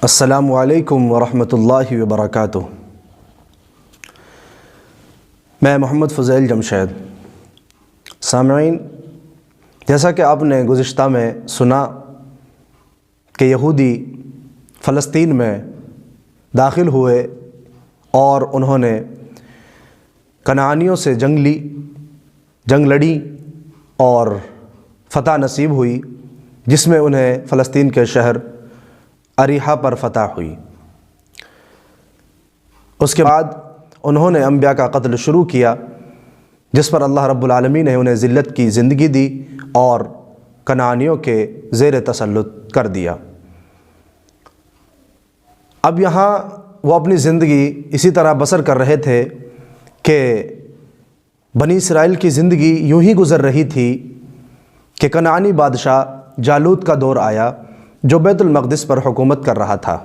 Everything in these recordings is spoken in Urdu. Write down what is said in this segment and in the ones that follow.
السلام علیکم ورحمۃ اللہ وبرکاتہ۔ میں محمد فضیل جمشید۔ سامعین، جیسا کہ آپ نے گزشتہ میں سنا کہ یہودی فلسطین میں داخل ہوئے اور انہوں نے کنعانیوں سے جنگ لڑی اور فتح نصیب ہوئی، جس میں انہیں فلسطین کے شہر اریحہ پر فتح ہوئی۔ اس کے بعد انہوں نے انبیاء کا قتل شروع کیا، جس پر اللہ رب العالمین نے انہیں ذلت کی زندگی دی اور کنعانیوں کے زیر تسلط کر دیا۔ اب یہاں وہ اپنی زندگی اسی طرح بسر کر رہے تھے کہ بنی اسرائیل کی زندگی یوں ہی گزر رہی تھی کہ کنعانی بادشاہ جالوت کا دور آیا، جو بیت المقدس پر حکومت کر رہا تھا۔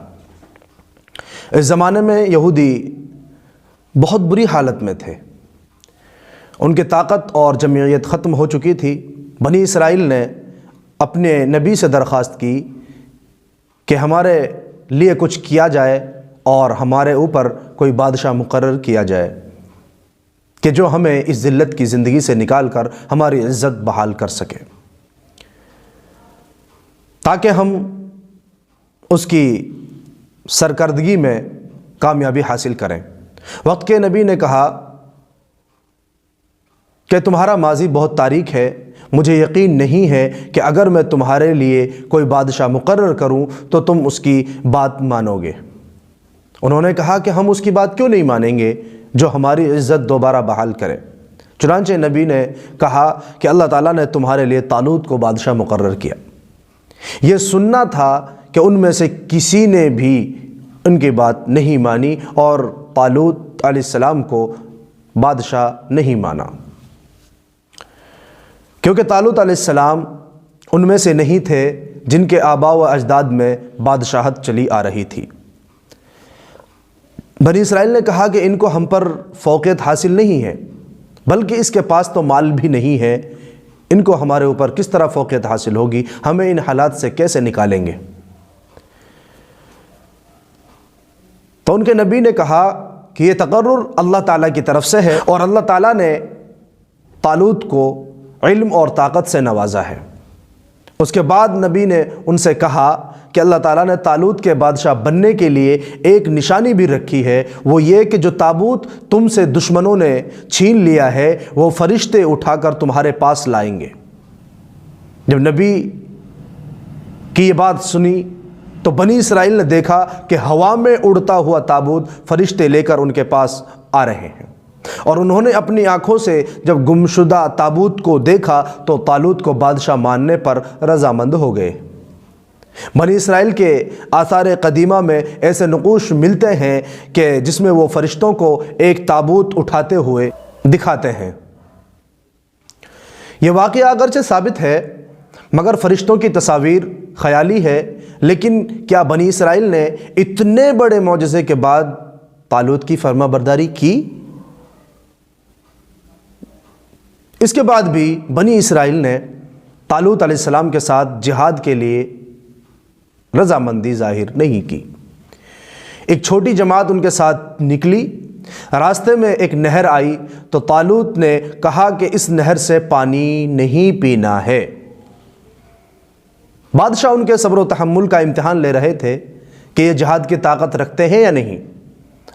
اس زمانے میں یہودی بہت بری حالت میں تھے، ان کی طاقت اور جمعیت ختم ہو چکی تھی۔ بنی اسرائیل نے اپنے نبی سے درخواست کی کہ ہمارے لیے کچھ کیا جائے اور ہمارے اوپر کوئی بادشاہ مقرر کیا جائے کہ جو ہمیں اس ذلت کی زندگی سے نکال کر ہماری عزت بحال کر سکے، تاکہ ہم اس کی سرکردگی میں کامیابی حاصل کریں۔ وقت کے نبی نے کہا کہ تمہارا ماضی بہت تاریک ہے، مجھے یقین نہیں ہے کہ اگر میں تمہارے لیے کوئی بادشاہ مقرر کروں تو تم اس کی بات مانو گے۔ انہوں نے کہا کہ ہم اس کی بات کیوں نہیں مانیں گے جو ہماری عزت دوبارہ بحال کرے۔ چنانچہ نبی نے کہا کہ اللہ تعالیٰ نے تمہارے لیے طالوت کو بادشاہ مقرر کیا۔ یہ سننا تھا کہ ان میں سے کسی نے بھی ان کی بات نہیں مانی اور طالوت علیہ السلام کو بادشاہ نہیں مانا، کیونکہ طالوت علیہ السلام ان میں سے نہیں تھے جن کے آباء و اجداد میں بادشاہت چلی آ رہی تھی۔ بنی اسرائیل نے کہا کہ ان کو ہم پر فوقیت حاصل نہیں ہے، بلکہ اس کے پاس تو مال بھی نہیں ہے، ان کو ہمارے اوپر کس طرح فوقیت حاصل ہوگی، ہمیں ان حالات سے کیسے نکالیں گے۔ تو ان کے نبی نے کہا کہ یہ تقرر اللہ تعالیٰ کی طرف سے ہے اور اللہ تعالیٰ نے طالوت کو علم اور طاقت سے نوازا ہے۔ اس کے بعد نبی نے ان سے کہا کہ اللہ تعالیٰ نے طالوت کے بادشاہ بننے کے لیے ایک نشانی بھی رکھی ہے، وہ یہ کہ جو تابوت تم سے دشمنوں نے چھین لیا ہے وہ فرشتے اٹھا کر تمہارے پاس لائیں گے۔ جب نبی کی یہ بات سنی تو بنی اسرائیل نے دیکھا کہ ہوا میں اڑتا ہوا تابوت فرشتے لے کر ان کے پاس آ رہے ہیں، اور انہوں نے اپنی آنکھوں سے جب گمشدہ تابوت کو دیکھا تو طالوت کو بادشاہ ماننے پر رضامند ہو گئے۔ بنی اسرائیل کے آثار قدیمہ میں ایسے نقوش ملتے ہیں کہ جس میں وہ فرشتوں کو ایک تابوت اٹھاتے ہوئے دکھاتے ہیں۔ یہ واقعہ اگرچہ ثابت ہے مگر فرشتوں کی تصاویر خیالی ہے، لیکن کیا بنی اسرائیل نے اتنے بڑے معجزے کے بعد طالوت کی فرما برداری کی؟ اس کے بعد بھی بنی اسرائیل نے طالوت علیہ السلام کے ساتھ جہاد کے لیے رضامندی ظاہر نہیں کی۔ ایک چھوٹی جماعت ان کے ساتھ نکلی، راستے میں ایک نہر آئی تو طالوت نے کہا کہ اس نہر سے پانی نہیں پینا ہے۔ بادشاہ ان کے صبر و تحمل کا امتحان لے رہے تھے کہ یہ جہاد کی طاقت رکھتے ہیں یا نہیں۔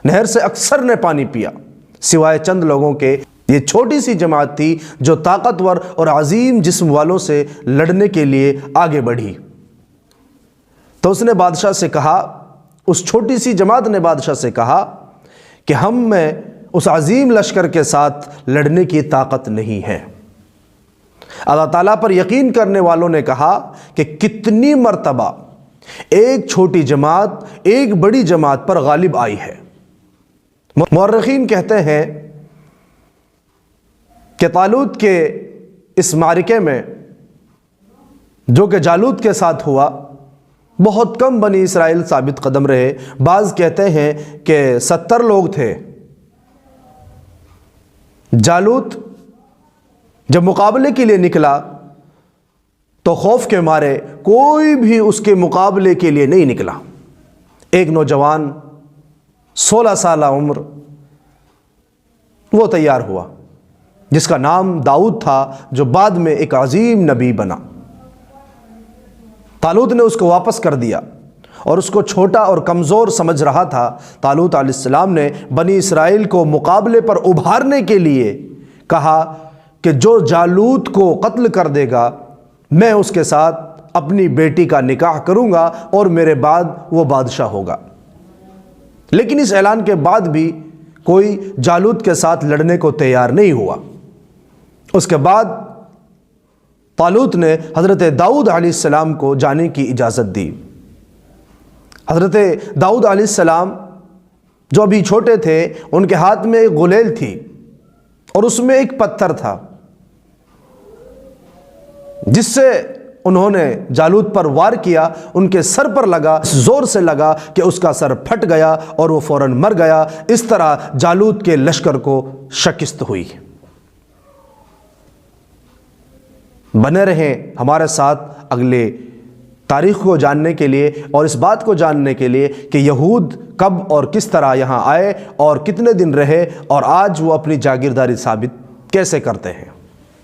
نہر سے اکثر نے پانی پیا سوائے چند لوگوں کے۔ یہ چھوٹی سی جماعت تھی جو طاقتور اور عظیم جسم والوں سے لڑنے کے لیے آگے بڑھی۔ تو اس نے بادشاہ سے کہا، اس چھوٹی سی جماعت نے بادشاہ سے کہا کہ ہم میں اس عظیم لشکر کے ساتھ لڑنے کی طاقت نہیں ہے۔ اللہ تعالیٰ پر یقین کرنے والوں نے کہا کہ کتنی مرتبہ ایک چھوٹی جماعت ایک بڑی جماعت پر غالب آئی ہے۔ مورخین کہتے ہیں کہ طالوت کے اس معرکے میں جو کہ جالوت کے ساتھ ہوا، بہت کم بنی اسرائیل ثابت قدم رہے۔ بعض کہتے ہیں کہ 70 لوگ تھے۔ جالوت جب مقابلے کے لیے نکلا تو خوف کے مارے کوئی بھی اس کے مقابلے کے لیے نہیں نکلا۔ ایک نوجوان 16 سالہ عمر وہ تیار ہوا جس کا نام داؤد تھا، جو بعد میں ایک عظیم نبی بنا۔ طالوت نے اس کو واپس کر دیا اور اس کو چھوٹا اور کمزور سمجھ رہا تھا۔ طالوت علیہ السلام نے بنی اسرائیل کو مقابلے پر ابھارنے کے لیے کہا کہ جو جالوت کو قتل کر دے گا میں اس کے ساتھ اپنی بیٹی کا نکاح کروں گا اور میرے بعد وہ بادشاہ ہوگا۔ لیکن اس اعلان کے بعد بھی کوئی جالوت کے ساتھ لڑنے کو تیار نہیں ہوا۔ اس کے بعد طالوت نے حضرت داؤد علیہ السلام کو جانے کی اجازت دی۔ حضرت داؤد علیہ السلام جو ابھی چھوٹے تھے، ان کے ہاتھ میں ایک غلیل تھی اور اس میں ایک پتھر تھا جس سے انہوں نے جالوت پر وار کیا۔ ان کے سر پر لگا، زور سے لگا کہ اس کا سر پھٹ گیا اور وہ فوراً مر گیا۔ اس طرح جالوت کے لشکر کو شکست ہوئی۔ بنے رہیں ہمارے ساتھ اگلے تاریخ کو جاننے کے لیے اور اس بات کو جاننے کے لیے کہ یہود کب اور کس طرح یہاں آئے اور کتنے دن رہے اور آج وہ اپنی جاگیرداری ثابت کیسے کرتے ہیں۔